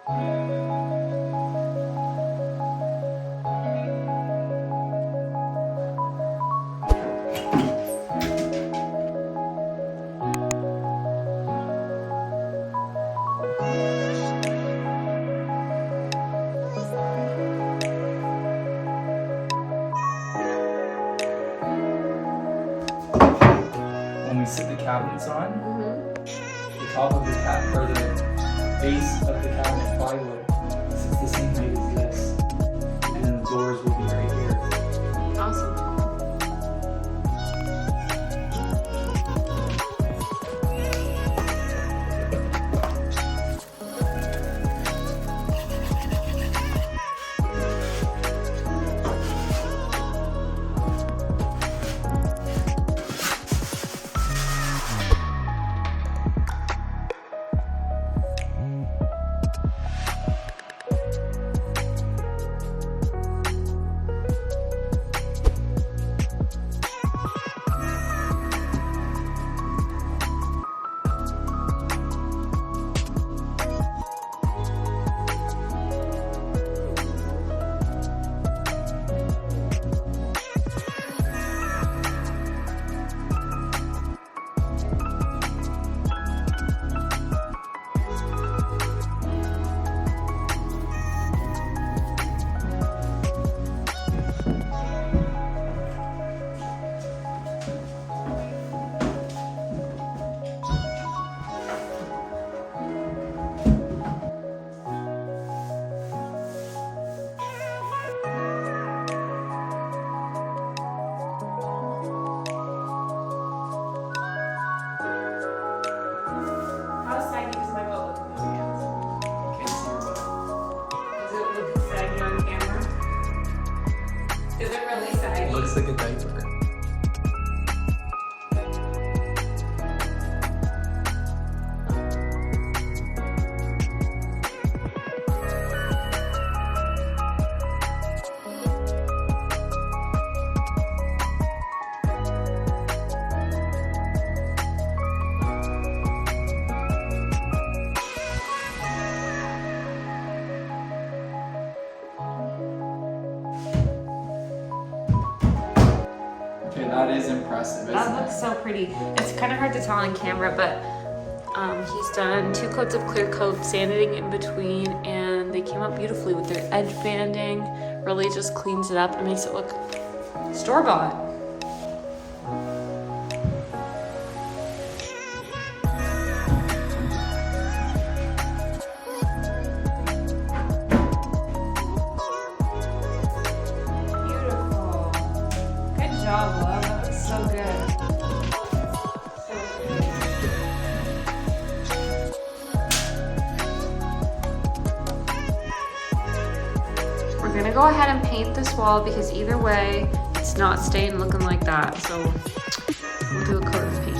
When we sit the cabinets on, the top of the cabinet, or the base of the cabinet plywood sits the same height as this, and then the doors will be right here. Awesome. Looks like a diaper. That is impressive, That looks so pretty. It's kind of hard to tell on camera, but he's done 2 coats of clear coat, sanding in between, and they came out beautifully with their edge banding. Really just cleans it up and makes it look store-bought. Beautiful. Good job, love. That looks so good. We're gonna go ahead and paint this wall because either way, it's not staying looking like that. So we'll do a coat of paint.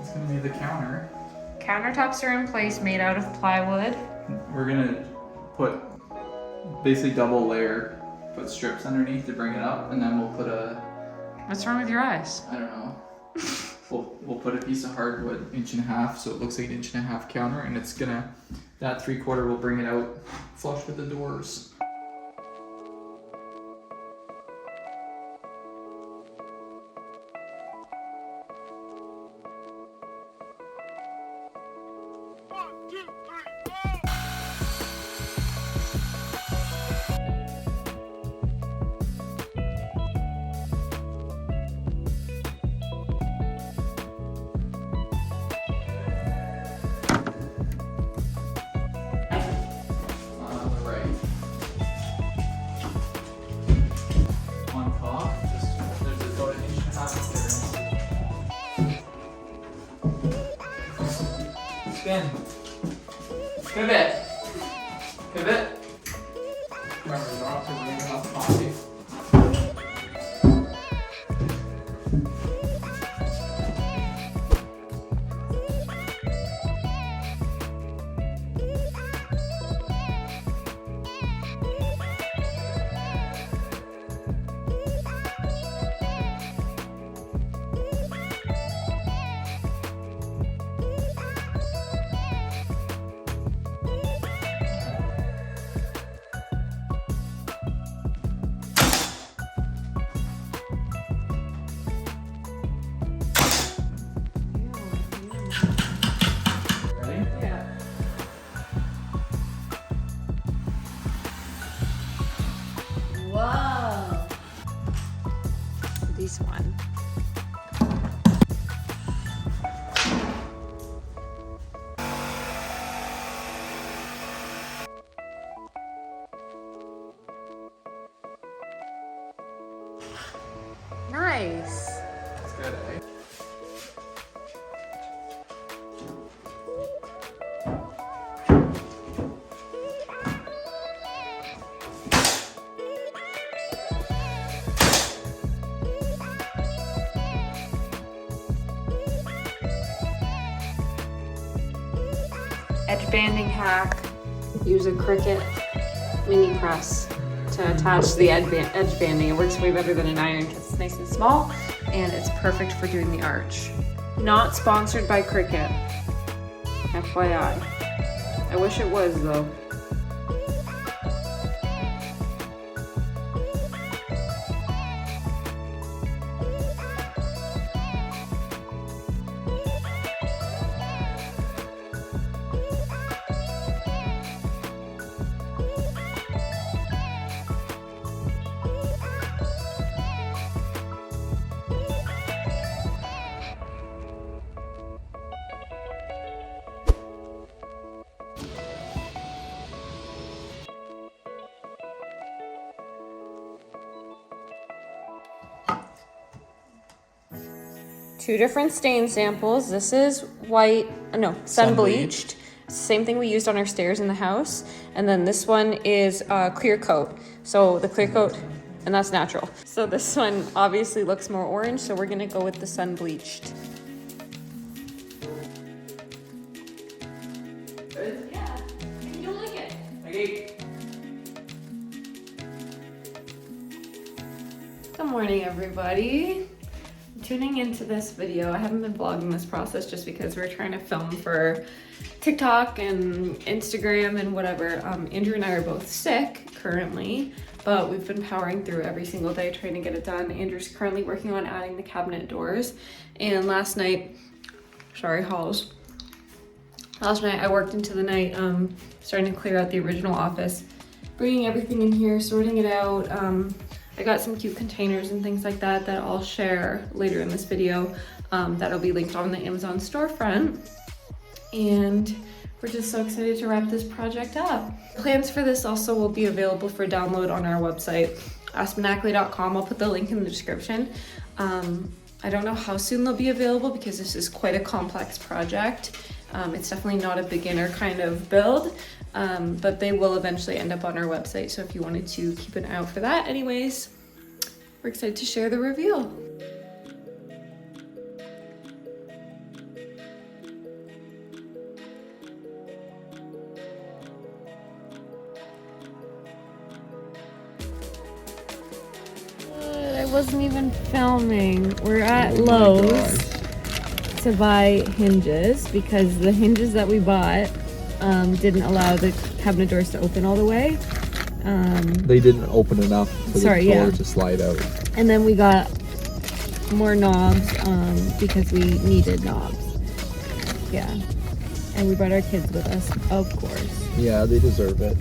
It's gonna be the counter. Countertops are in place, made out of plywood. We're gonna put basically double layer, put strips underneath to bring it up, and then we'll put a, What's wrong with your eyes? I don't know, we'll put a piece of hardwood 1.5 so it looks like an 1.5 counter, and it's gonna, that 3/4 will bring it out flush with the doors. Spin. Pivot. Pivot. Remember, you don't have to bring enough coffee. Ready? Yeah. Whoa. This one. Nice. That's good, eh? Edge banding hack. Use a Cricut mini press to attach the edge banding. It works way better than an iron because it's nice and small and it's perfect for doing the arch. Not sponsored by Cricut. FYI. I wish it was though. Two different stain samples. This is white, no, sun bleached. Same thing we used on our stairs in the house. And then this one is clear coat. So the clear coat, and that's natural. So this one obviously looks more orange, so we're gonna go with the sun bleached. Good? Yeah, and you'll like it. Okay. Good morning, everybody. Tuning into this video. I haven't been vlogging this process just because we're trying to film for TikTok and Instagram and whatever. Andrew and I are both sick currently, but we've been powering through every single day trying to get it done. Andrew's currently working on adding the cabinet doors, and last night I worked into the night starting to clear out the original office, bringing everything in here, sorting it out. I got some cute containers and things like that that I'll share later in this video. That'll be linked on the Amazon storefront. And we're just so excited to wrap this project up. Plans for this also will be available for download on our website, aspenackley.com. I'll put the link in the description. I don't know how soon they'll be available because this is quite a complex project. It's definitely not a beginner kind of build, but they will eventually end up on our website. So if you wanted to keep an eye out for that. Anyways, we're excited to share the reveal. I wasn't even filming. We're at Lowe's to buy hinges because the hinges that we bought didn't allow the cabinet doors to open all the way. They didn't open enough for the door to slide out. And then we got more knobs because we needed knobs. Yeah. And we brought our kids with us, of course. Yeah, they deserve it.